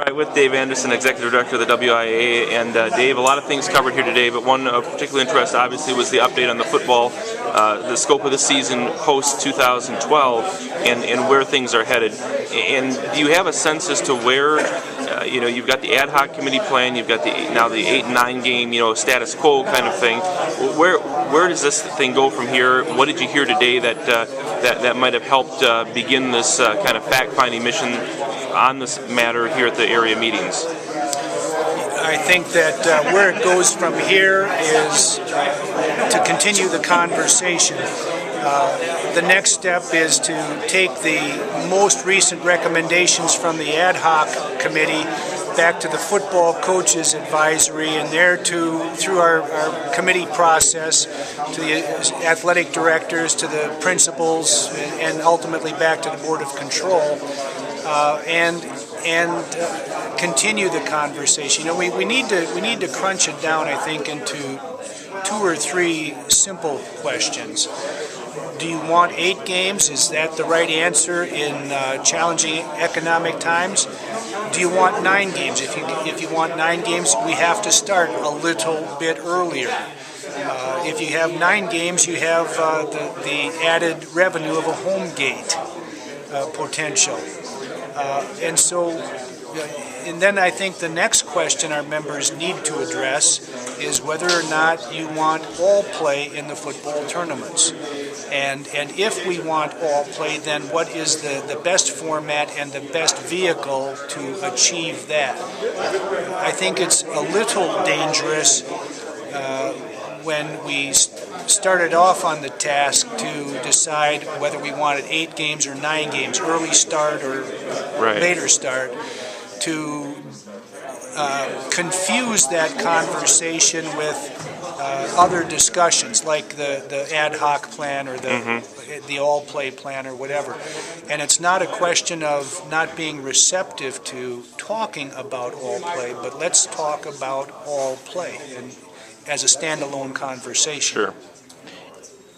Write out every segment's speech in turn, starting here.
right, with Dave Anderson, Executive Director of the WIAA. And Dave, a lot of things covered here today, but one of particular interest, obviously, was the update on the football, the scope of the season post-2012, and where things are headed. And do you have a sense as to where, you've got the ad hoc committee plan, you've got now the 8 and 9 game, status quo kind of thing. Where does this thing go from here? What did you hear today that might have helped begin this kind of fact-finding mission on this matter here at the area meetings? I think that where it goes from here is to continue the conversation. The next step is to take the most recent recommendations from the ad hoc committee back to the football coaches advisory, and there through our committee process to the athletic directors, to the principals, and ultimately back to the board of control, and continue the conversation. We need to crunch it down, I think, into 2 or 3 simple questions. Do you want 8 games? Is that the right answer in challenging economic times? Do you want 9 games? If you want 9 games, we have to start a little bit earlier. If you have 9 games, you have the added revenue of a home gate potential. And then I think the next question our members need to address is whether or not you want all play in the football tournaments. And if we want all play, then what is the best format and the best vehicle to achieve that? I think it's a little dangerous when we started off on the task to decide whether we wanted 8 games or 9 games, early start or later start, to confuse that conversation with other discussions like the ad hoc plan or the all-play plan or whatever. And it's not a question of not being receptive to talking about all play, but let's talk about all play and as a standalone conversation. Sure.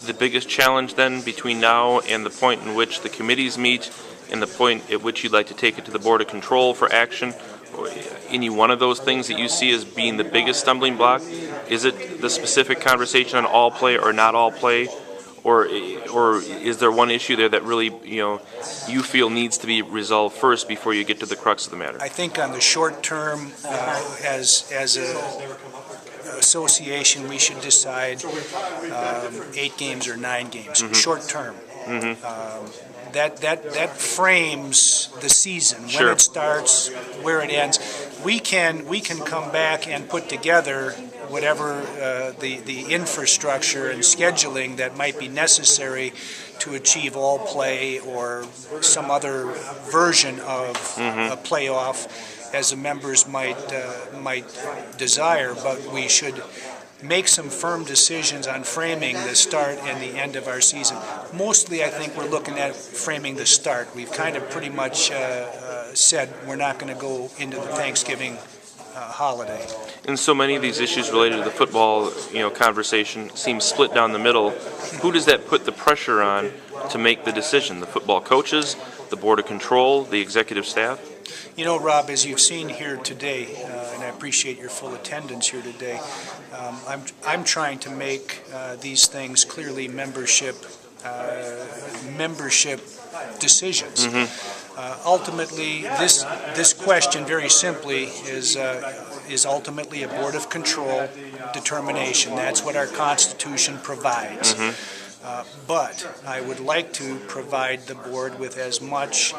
The biggest challenge then between now and the point in which the committees meet and the point at which you'd like to take it to the Board of Control for action, any one of those things that you see as being the biggest stumbling block? Is it the specific conversation on all play or not all play? Or is there one issue there that really you feel needs to be resolved first before you get to the crux of the matter? I think on the short term, as a association, we should decide 8 games or 9 games. Short term. That frames the season, when it starts, where it ends. We can come back and put together whatever the infrastructure and scheduling that might be necessary to achieve all play or some other version of a playoff as the members might desire, but we should make some firm decisions on framing the start and the end of our season. Mostly, I think we're looking at framing the start. We've kind of pretty much said we're not going to go into the Thanksgiving holiday. And so many of these issues related to the football, conversation seem split down the middle. Who does that put the pressure on to make the decision? The football coaches, the Board of Control, the executive staff? Rob, as you've seen here today, and I appreciate your full attendance here today, I'm trying to make these things clearly membership decisions. Ultimately, this question, very simply, is ultimately a Board of Control determination. That's what our Constitution provides. But I would like to provide the board with as much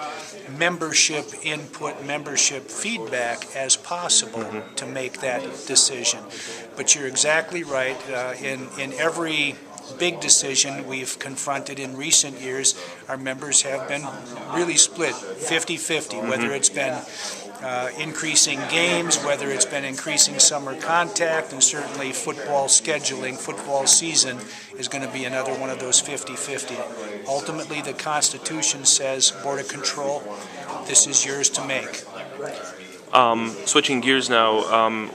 membership input, membership feedback as possible to make that decision. But you're exactly right. In every big decision we've confronted in recent years, our members have been really split 50-50, whether it's been increasing games, whether it's been increasing summer contact, and certainly football scheduling, football season is going to be another one of those 50-50. Ultimately, the Constitution says, Board of Control, this is yours to make. Switching gears now,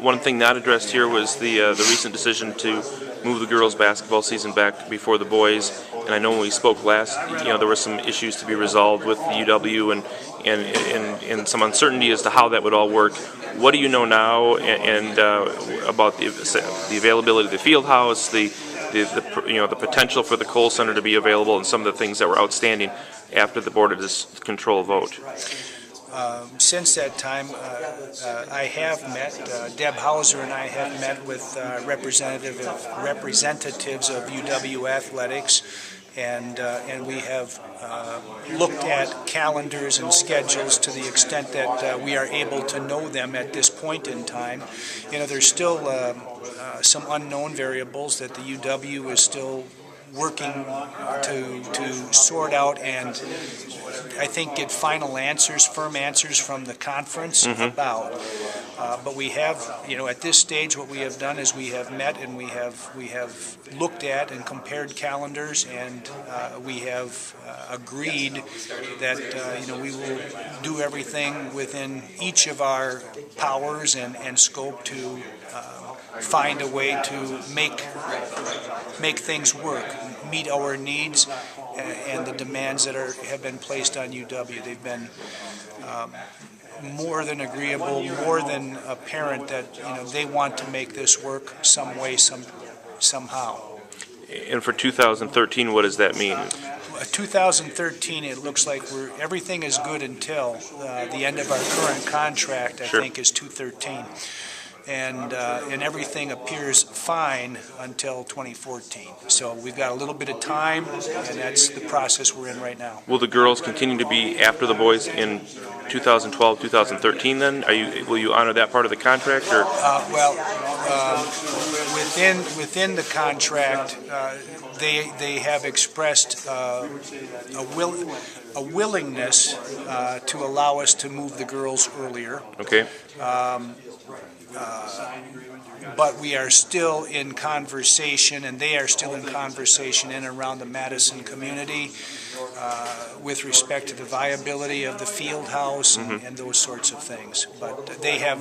one thing not addressed here was the recent decision to move the girls' basketball season back before the boys. And I know when we spoke last, there were some issues to be resolved with the UW and some uncertainty as to how that would all work. What do you know now, and about the availability of the field house, the potential for the Kohl Center to be available, and some of the things that were outstanding after the Board of Control vote? Since that time, I have met, Deb Hauser and I have met with representatives of UW Athletics, and we have looked at calendars and schedules to the extent that we are able to know them at this point in time. There's still some unknown variables that the UW is still working to sort out and I think get final answers, firm answers from the conference about. But we have, at this stage, what we have done is we have met and we have looked at and compared calendars, and we have agreed that we will do everything within each of our powers and scope to find a way to make things work, meet our needs and the demands that have been placed on UW. They've been more than agreeable, more than apparent that they want to make this work some way, somehow. And for 2013, what does that mean? 2013, it looks like everything is good until the end of our current contract. I think is 2013. And everything appears fine until 2014. So we've got a little bit of time, and that's the process we're in right now. Will the girls continue to be after the boys in 2012, 2013 then? Will you honor that part of the contract? Or? Within the contract, they have expressed a willingness to allow us to move the girls earlier. Okay. But we are still in conversation, and they are still in conversation in and around the Madison community with respect to the viability of the field house and those sorts of things. But they have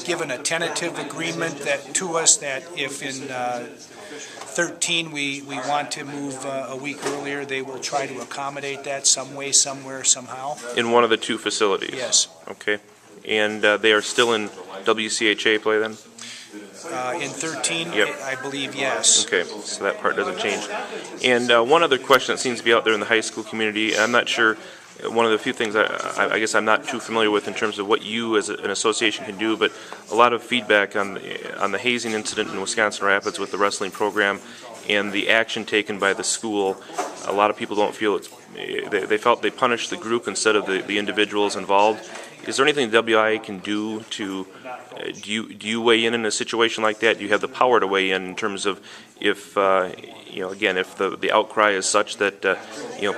given a tentative agreement to us that if in 13 we want to move a week earlier, they will try to accommodate that some way, somewhere, somehow. In one of the two facilities? Yes. Okay. And they are still in WCHA play then? In 13, yep. I believe yes. Okay, so that part doesn't change. And one other question that seems to be out there in the high school community, I'm not sure, one of the few things I guess I'm not too familiar with in terms of what you as an association can do, but a lot of feedback on the hazing incident in Wisconsin Rapids with the wrestling program and the action taken by the school. A lot of people don't feel they felt they punished the group instead of the individuals involved. Is there anything the WIAA can do to, do you weigh in a situation like that? Do you have the power to weigh in terms of if, again, if the outcry is such that,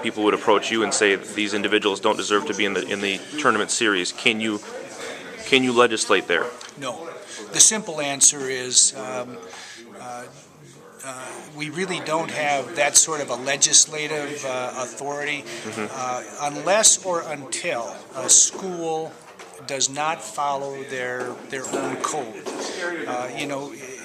people would approach you and say these individuals don't deserve to be in the tournament series? Can you legislate there? No. The simple answer is we really don't have that sort of a legislative authority unless or until a school does not follow their own code.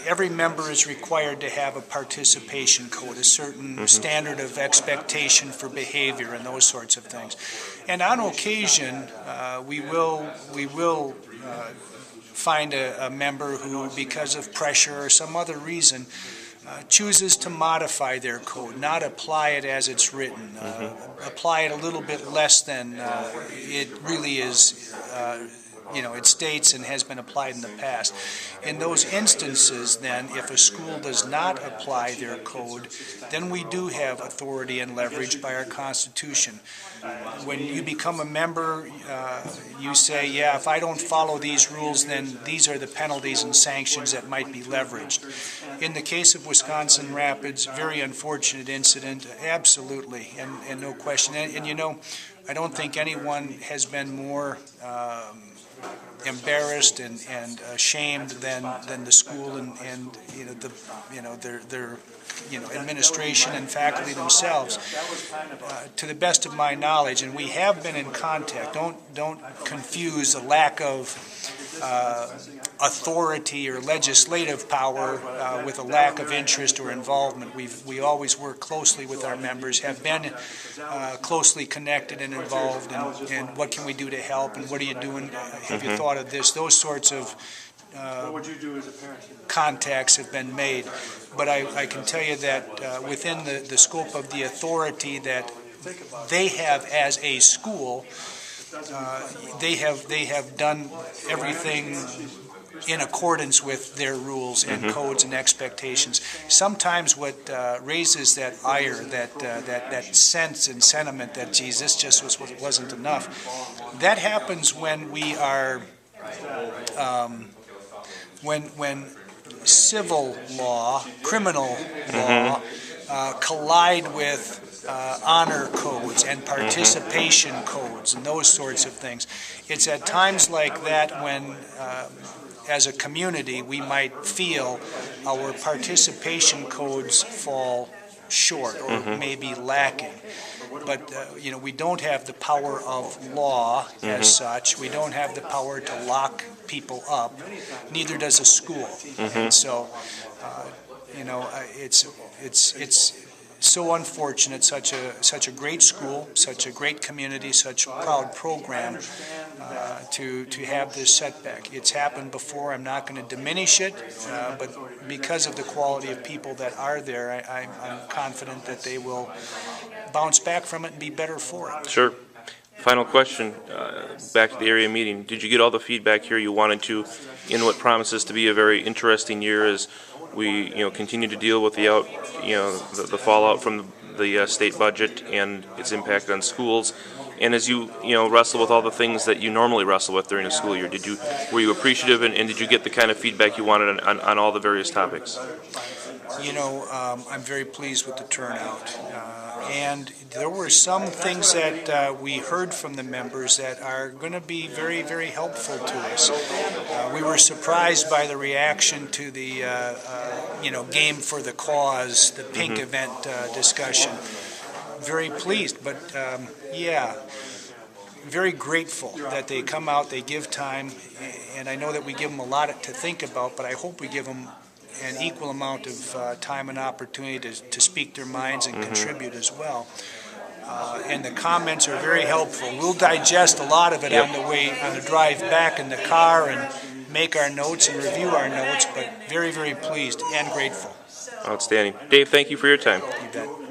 Every member is required to have a participation code, a certain standard of expectation for behavior and those sorts of things. And on occasion, we will find a member who, because of pressure or some other reason, chooses to modify their code, not apply it as it's written, apply it a little bit less than it really is, it states and has been applied in the past. In those instances, then, if a school does not apply their code, then we do have authority and leverage by our Constitution. When you become a member, you say, yeah, if I don't follow these rules, then these are the penalties and sanctions that might be leveraged. In the case of Wisconsin Rapids, very unfortunate incident, absolutely, and no question. And I don't think anyone has been more embarrassed and ashamed than the school and their administration and faculty themselves. To the best of my knowledge, and we have been in contact. Don't confuse the lack of authority or legislative power with a lack of interest or involvement. We always work closely with our members, have been closely connected and involved, and what can we do to help, and what are you doing, have you thought of this? Those sorts of contacts have been made. But I can tell you that within the scope of the authority that they have as a school, they have done everything in accordance with their rules and codes and expectations. Sometimes what raises that ire, that sense and sentiment that, geez, this just wasn't enough, that happens when we are when civil law, criminal law, collide with honor codes and participation codes and those sorts of things. It's at times like that when, as a community, we might feel our participation codes fall short or maybe lacking. But, we don't have the power of law as such. We don't have the power to lock people up. Neither does a school. And so, it's so unfortunate, such a great school, such a great community, such a proud program, to have this setback. It's happened before. I'm not going to diminish it, but because of the quality of people that are there, I'm confident that they will bounce back from it and be better for it. Sure. Final question, back to the area meeting. Did you get all the feedback here you wanted to in what promises to be a very interesting year as we continue to deal with the fallout from the state budget and its impact on schools, and as you wrestle with all the things that you normally wrestle with during a school year? Were you appreciative, and did you get the kind of feedback you wanted on all the various topics? I'm very pleased with the turnout. And there were some things that we heard from the members that are going to be very, very helpful to us. We were surprised by the reaction to the, Game for the Cause, the pink event discussion. Very pleased, but very grateful that they come out, they give time, and I know that we give them a lot to think about, but I hope we give them an equal amount of time and opportunity to speak their minds and contribute as well. And the comments are very helpful. We'll digest a lot of it on the drive back in the car and make our notes and review our notes, but very, very pleased and grateful. Outstanding. Dave, thank you for your time. You bet.